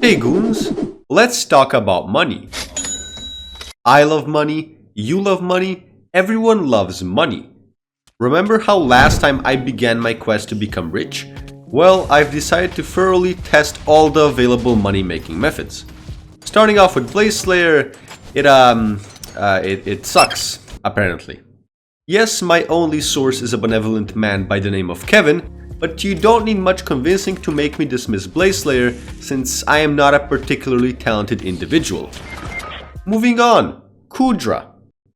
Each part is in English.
Hey goons, let's talk about money. I love money, you love money, everyone loves money. Remember how last time I began my quest to become rich? Well, I've decided to thoroughly test all the available money-making methods. Starting off with Blaze Slayer, it sucks, apparently. Yes, my only source is a benevolent man by the name of Kevin, but you don't need much convincing to make me dismiss Blaze Slayer, since I am not a particularly talented individual. Moving on, Kudra.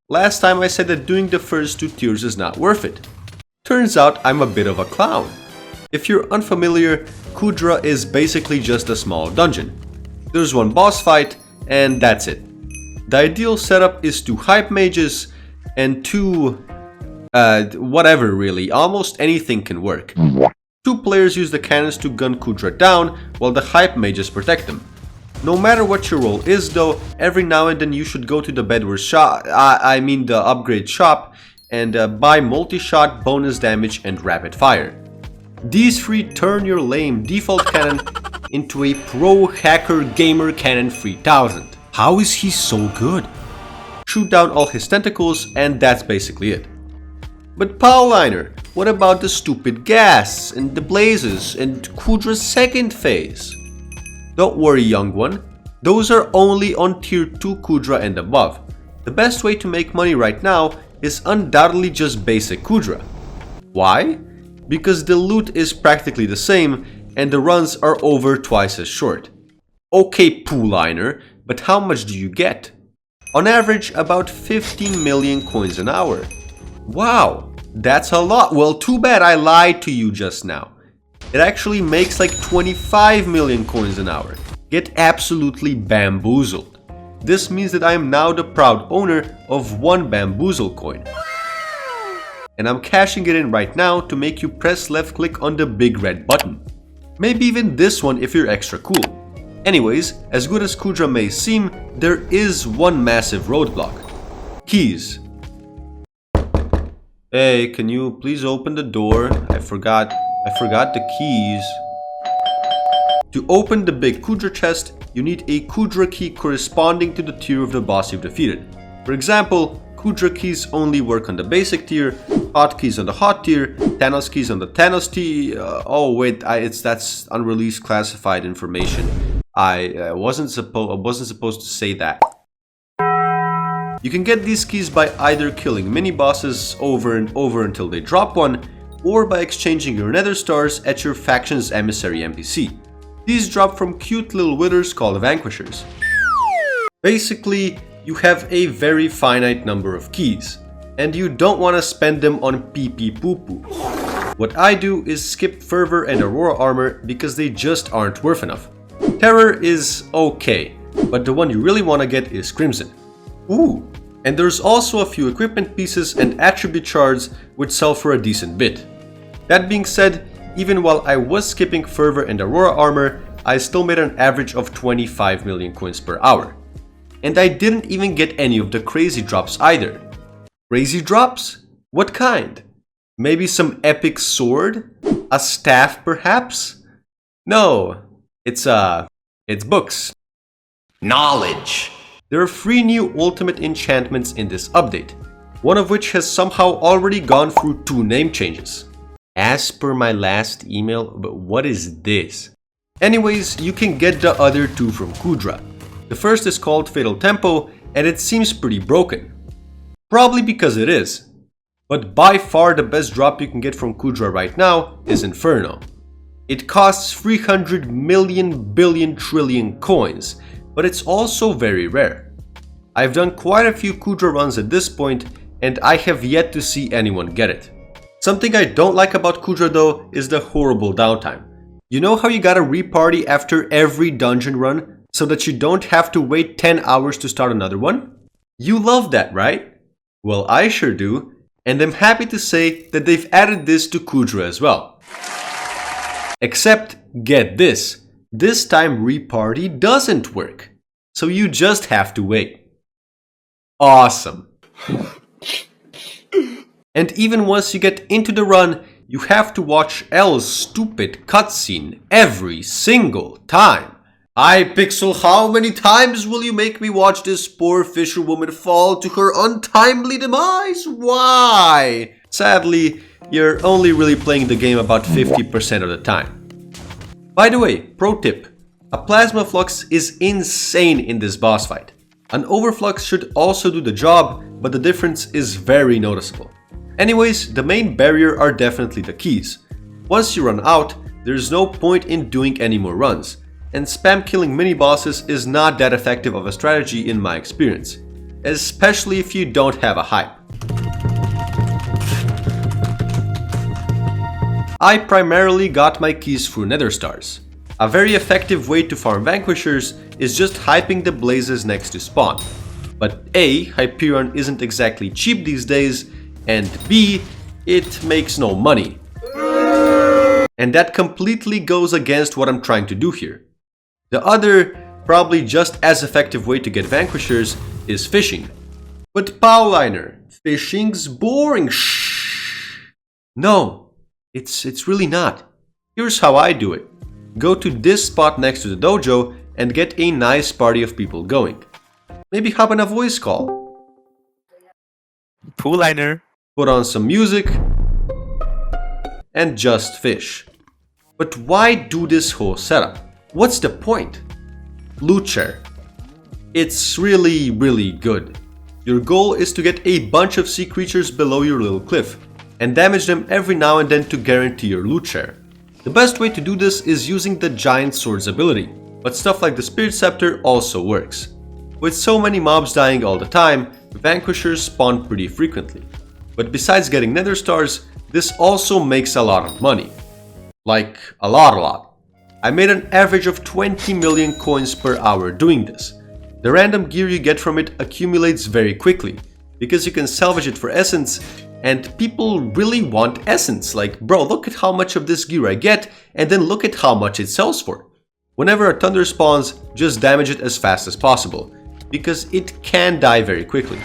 Last time I said that doing the first 2 tiers is not worth it. Turns out I'm a bit of a clown. If you're unfamiliar, Kudra is basically just a small dungeon. There's 1 boss fight, and that's it. The ideal setup is 2 hype mages, and 2... whatever really, almost anything can work. 2 players use the cannons to gun Kudra down, while the hype mages protect them. No matter what your role is though, every now and then you should go to the Bedwars shop, the upgrade shop, and buy multi-shot, bonus damage, and rapid fire. These 3 turn your lame default cannon into a pro hacker gamer cannon 3000. How is he so good? Shoot down all his tentacles, and that's basically it. But Powliner, what about the stupid gas, and the blazes, and Kudra's second phase? Don't worry, young one, those are only on tier 2 Kudra and above. The best way to make money right now is undoubtedly just basic Kudra. Why? Because the loot is practically the same, and the runs are over twice as short. Okay, Powliner, but how much do you get? On average, about 15 million coins an hour. Wow, that's a lot. Well, too bad I lied to you just now. It actually makes like 25 million coins an hour. Get absolutely bamboozled. This means that I am now the proud owner of 1 bamboozle coin. And I'm cashing it in right now to make you press left click on the big red button. Maybe even this one if you're extra cool. Anyways, as good as Kudra may seem, there is 1 massive roadblock. Keys. Hey, can you please open the door? I forgot the keys. To open the big Kudra chest, you need a Kudra key corresponding to the tier of the boss you've defeated. For example, Kudra keys only work on the basic tier, hot keys on the hot tier, Thanos keys on the Thanos tier. Oh wait, that's unreleased classified information. I wasn't supposed to say that. You can get these keys by either killing mini-bosses over and over until they drop 1, or by exchanging your nether stars at your faction's emissary NPC. These drop from cute little withers called vanquishers. Basically, you have a very finite number of keys, and you don't want to spend them on pee-pee-poo-poo. What I do is skip fervor and aurora armor because they just aren't worth enough. Terror is okay, but the one you really want to get is Crimson. Ooh, and there's also a few equipment pieces and attribute shards which sell for a decent bit. That being said, even while I was skipping fervor and aurora armor, I still made an average of 25 million coins per hour. And I didn't even get any of the crazy drops either. Crazy drops? What kind? Maybe some epic sword? A staff perhaps? No, it's books. Knowledge. There are 3 new ultimate enchantments in this update, one of which has somehow already gone through 2 name changes. As per my last email, but what is this? Anyways, you can get the other 2 from Kudra. The first is called Fatal Tempo, and it seems pretty broken. Probably because it is. But by far the best drop you can get from Kudra right now is Inferno. It costs 300 million billion trillion coins, but it's also very rare. I've done quite a few Kudra runs at this point, and I have yet to see anyone get it. Something I don't like about Kudra though is the horrible downtime. You know how you gotta reparty after every dungeon run so that you don't have to wait 10 hours to start another one? You love that, right? Well, I sure do, and I'm happy to say that they've added this to Kudra as well. Except, get this time reparty doesn't work, so you just have to wait. Awesome. And even once you get into the run, you have to watch L's stupid cutscene every single time. Hypixel, how many times will you make me watch this poor fisherwoman fall to her untimely demise? Why? Sadly, you're only really playing the game about 50% of the time. By the way, pro tip, a plasma flux is insane in this boss fight. An overflux should also do the job, but the difference is very noticeable. Anyways, the main barrier are definitely the keys. Once you run out, there's no point in doing any more runs, and spam killing mini bosses is not that effective of a strategy in my experience, especially if you don't have a hype. I primarily got my keys through nether stars. A very effective way to farm vanquishers is just hyping the blazes next to spawn. But A, Hyperion isn't exactly cheap these days, and B, it makes no money. And that completely goes against what I'm trying to do here. The other, probably just as effective way to get vanquishers is fishing. But Powliner, fishing's boring. Shh. No, it's really not. Here's how I do it. Go to this spot next to the dojo and get a nice party of people going. Maybe hop on a voice call. Powliner. Put on some music and just fish. But why do this whole setup? What's the point? Loot share. It's really good. Your goal is to get a bunch of sea creatures below your little cliff and damage them every now and then to guarantee your loot share. The best way to do this is using the giant sword's ability, but stuff like the spirit scepter also works. With so many mobs dying all the time, vanquishers spawn pretty frequently. But besides getting nether stars, this also makes a lot of money. Like a lot. I made an average of 20 million coins per hour doing this. The random gear you get from it accumulates very quickly, because you can salvage it for essence, and people really want essence. Like, bro, look at how much of this gear I get, and then look at how much it sells for. Whenever a thunder spawns, just damage it as fast as possible, because it can die very quickly.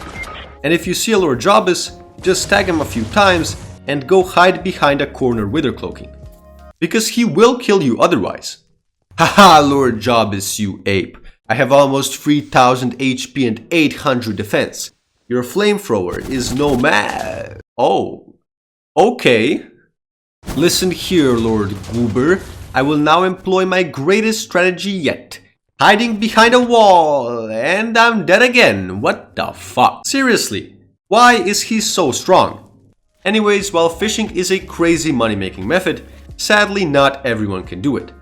And if you see a Lord Jobus, just tag him a few times and go hide behind a corner wither cloaking. Because he will kill you otherwise. Haha, Lord Jobus, you ape. I have almost 3000 HP and 800 defense. Your flamethrower is no match. Oh, okay. Listen here, Lord Goober. I will now employ my greatest strategy yet. Hiding behind a wall, and I'm dead again. What the fuck? Seriously, why is he so strong? Anyways, while fishing is a crazy money-making method, sadly not everyone can do it.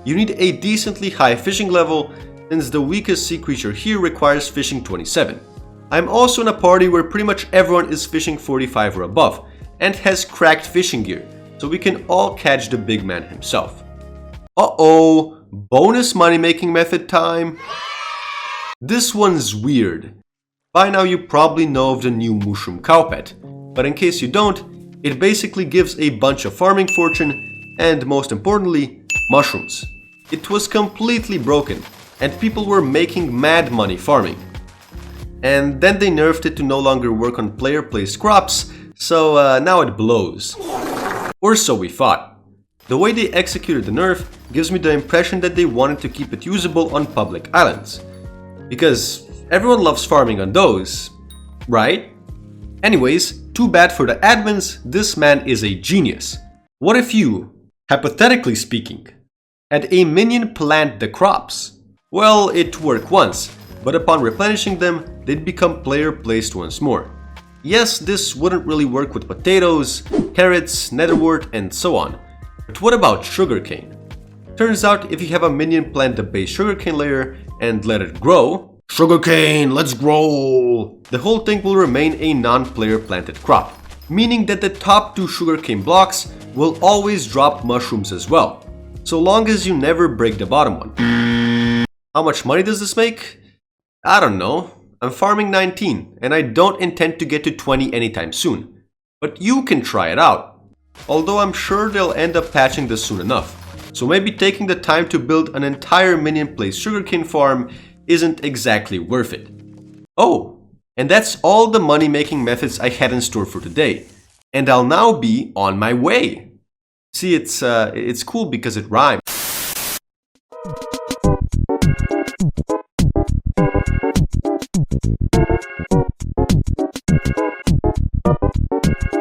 You need a decently high fishing level, since the weakest sea creature here requires fishing 27. I'm also in a party where pretty much everyone is fishing 45 or above, and has cracked fishing gear, so we can all catch the big man himself. Uh-oh, bonus money-making method time. This one's weird. By now you probably know of the new mushroom cowpet, but in case you don't, it basically gives a bunch of farming fortune, and most importantly, mushrooms. It was completely broken, and people were making mad money farming. And then they nerfed it to no longer work on player-placed crops, so now it blows. Or so we thought. The way they executed the nerf gives me the impression that they wanted to keep it usable on public islands. Because everyone loves farming on those, right? Anyways, too bad for the admins, this man is a genius. What if you, hypothetically speaking, had a minion plant the crops? Well, it worked once, but upon replenishing them, they'd become player-placed once more. Yes, this wouldn't really work with potatoes, carrots, netherwort, and so on. But what about sugarcane? Turns out if you have a minion plant the base sugarcane layer and let it grow, sugarcane, let's grow! The whole thing will remain a non-player planted crop, meaning that the top 2 sugarcane blocks will always drop mushrooms as well, so long as you never break the bottom one. How much money does this make? I don't know. I'm farming 19 and I don't intend to get to 20 anytime soon. But you can try it out. Although I'm sure they'll end up patching this soon enough. So maybe taking the time to build an entire minion placed sugarcane farm isn't exactly worth it. Oh, and that's all the money making methods I had in store for today. And I'll now be on my way. See, it's cool because it rhymes.